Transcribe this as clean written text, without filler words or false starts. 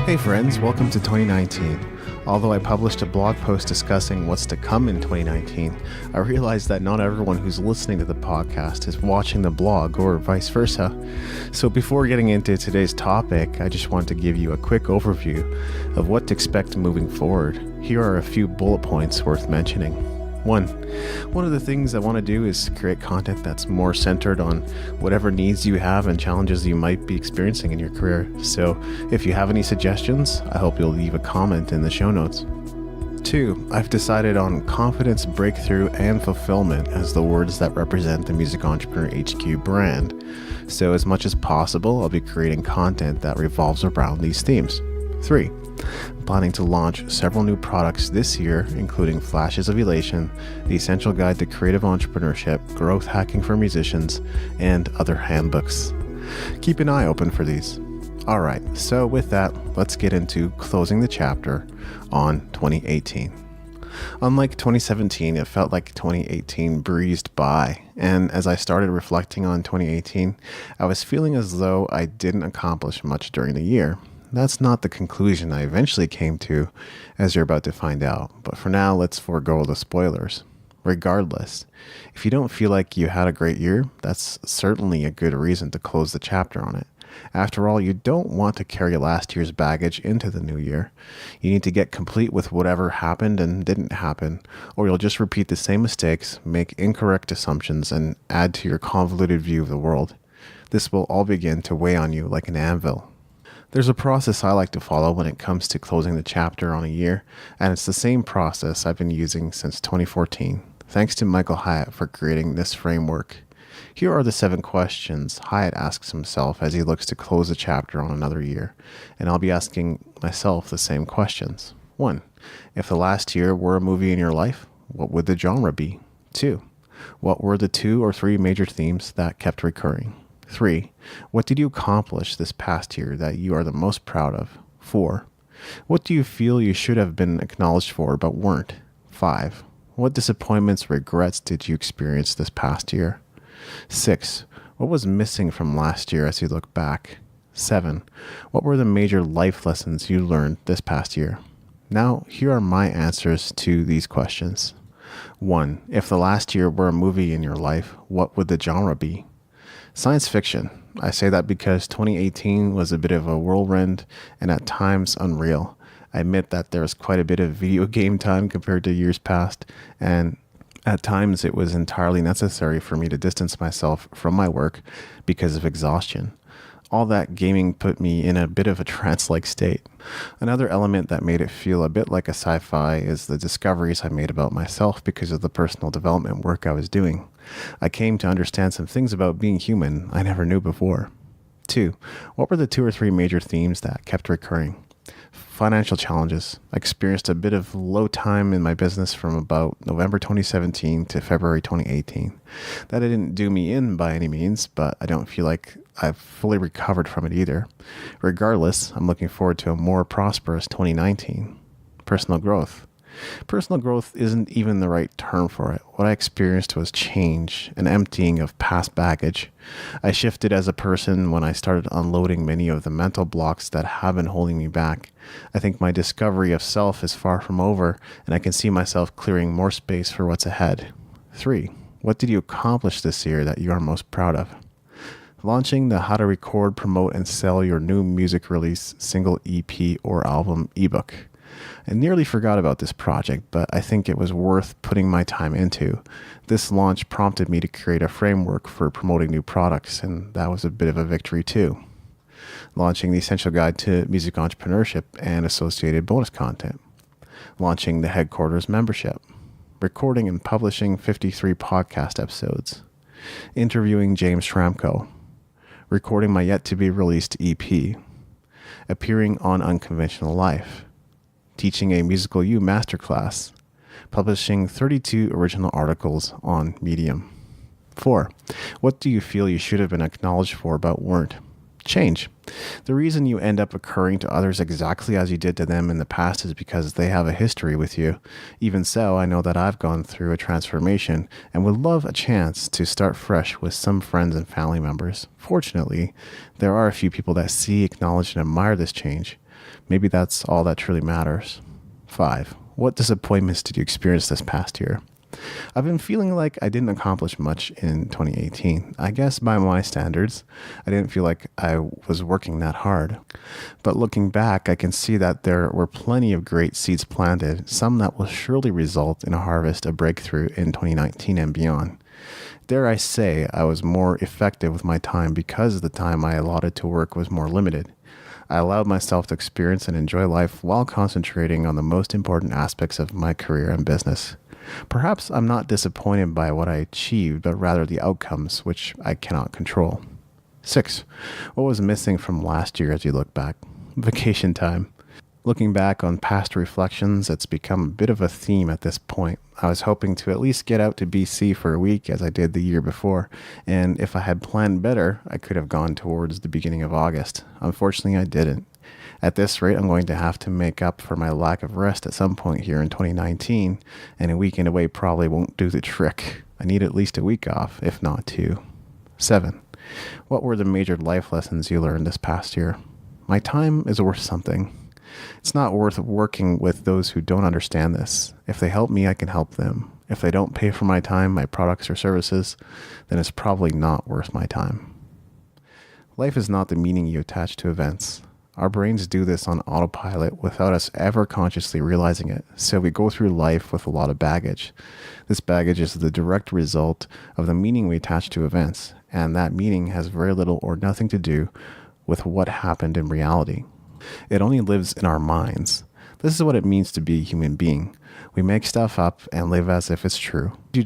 Hey friends, welcome to 2019. Although I published a blog post discussing what's to come in 2019, I realized that not everyone who's listening to the podcast is watching the blog or vice versa. So before getting into today's topic, I just want to give you a quick overview of what to expect moving forward. Here are a few bullet points worth mentioning. One of the things I want to do is create content that's more centered on whatever needs you have and challenges you might be experiencing in your career. So if you have any suggestions, I hope you'll leave a comment in the show notes. 2, I've decided on confidence, breakthrough, and fulfillment as the words that represent the Music Entrepreneur HQ brand. So as much as possible, I'll be creating content that revolves around these themes. 3, I'm planning to launch several new products this year, including Flashes of Elation, The Essential Guide to Creative Entrepreneurship, Growth Hacking for Musicians, and other handbooks. Keep an eye open for these. Alright, so with that, let's get into closing the chapter on 2018. Unlike 2017, it felt like 2018 breezed by, and as I started reflecting on 2018, I was feeling as though I didn't accomplish much during the year. That's not the conclusion I eventually came to, as you're about to find out. But for now, let's forego the spoilers. Regardless, if you don't feel like you had a great year, that's certainly a good reason to close the chapter on it. After all, you don't want to carry last year's baggage into the new year. You need to get complete with whatever happened and didn't happen, or you'll just repeat the same mistakes, make incorrect assumptions, and add to your convoluted view of the world. This will all begin to weigh on you like an anvil. There's a process I like to follow when it comes to closing the chapter on a year, and it's the same process I've been using since 2014. Thanks to Michael Hyatt for creating this framework. Here are the 7 questions Hyatt asks himself as he looks to close the chapter on another year, and I'll be asking myself the same questions. 1. If the last year were a movie in your life, what would the genre be? 2. What were the 2 or 3 major themes that kept recurring? 3. What did you accomplish this past year that you are the most proud of? 4. What do you feel you should have been acknowledged for but weren't? 5. What disappointments, regrets did you experience this past year? 6. What was missing from last year as you look back? 7. What were the major life lessons you learned this past year? Now, here are my answers to these questions. 1. If the last year were a movie in your life, what would the genre be? Science fiction. I say that because 2018 was a bit of a whirlwind and at times unreal. I admit that there was quite a bit of video game time compared to years past, and at times it was entirely necessary for me to distance myself from my work because of exhaustion. All that gaming put me in a bit of a trance-like state. Another element that made it feel a bit like a sci-fi is the discoveries I made about myself because of the personal development work I was doing. I came to understand some things about being human I never knew before. 2. What were the 2 or 3 major themes that kept recurring? Financial challenges. I experienced a bit of low time in my business from about November 2017 to February 2018. That didn't do me in by any means, but I don't feel like I've fully recovered from it either. Regardless, I'm looking forward to a more prosperous 2019. Personal growth. Personal growth isn't even the right term for it. What I experienced was change, an emptying of past baggage. I shifted as a person when I started unloading many of the mental blocks that have been holding me back. I think my discovery of self is far from over, and I can see myself clearing more space for what's ahead. 3. What did you accomplish this year that you are most proud of? Launching the How to Record, Promote, and Sell Your New Music Release Single EP or Album ebook. I nearly forgot about this project, but I think it was worth putting my time into. This launch prompted me to create a framework for promoting new products, and that was a bit of a victory too. Launching the Essential Guide to Music Entrepreneurship and associated bonus content. Launching the Headquarters membership. Recording and publishing 53 podcast episodes. Interviewing James Schramko. Recording my yet-to-be-released EP. Appearing on Unconventional Life. Teaching a Musical You masterclass, publishing 32 original articles on Medium. 4. What do you feel you should have been acknowledged for but weren't? change. The reason you end up occurring to others exactly as you did to them in the past is because they have a history with you. Even so, I know that I've gone through a transformation and would love a chance to start fresh with some friends and family members. Fortunately, there are a few people that see, acknowledge, and admire this change. Maybe that's all that truly matters. 5. What disappointments did you experience this past year? I've been feeling like I didn't accomplish much in 2018. I guess by my standards, I didn't feel like I was working that hard. But looking back, I can see that there were plenty of great seeds planted, some that will surely result in a harvest, a breakthrough in 2019 and beyond. Dare I say, I was more effective with my time because the time I allotted to work was more limited. I allowed myself to experience and enjoy life while concentrating on the most important aspects of my career and business. Perhaps I'm not disappointed by what I achieved, but rather the outcomes, which I cannot control. 6. What was missing from last year as you look back? Vacation time. Looking back on past reflections, it's become a bit of a theme at this point. I was hoping to at least get out to BC for a week as I did the year before, and if I had planned better, I could have gone towards the beginning of August. Unfortunately, I didn't. At this rate, I'm going to have to make up for my lack of rest at some point here in 2019, and a weekend away probably won't do the trick. I need at least a week off, if not 2. 7. What were the major life lessons you learned this past year? My time is worth something. It's not worth working with those who don't understand this. If they help me, I can help them. If they don't pay for my time, my products or services, then it's probably not worth my time. Life is not the meaning you attach to events. Our brains do this on autopilot without us ever consciously realizing it, so we go through life with a lot of baggage. This baggage is the direct result of the meaning we attach to events, and that meaning has very little or nothing to do with what happened in reality. It only lives in our minds. This is what it means to be a human being. We make stuff up and live as if it's true. You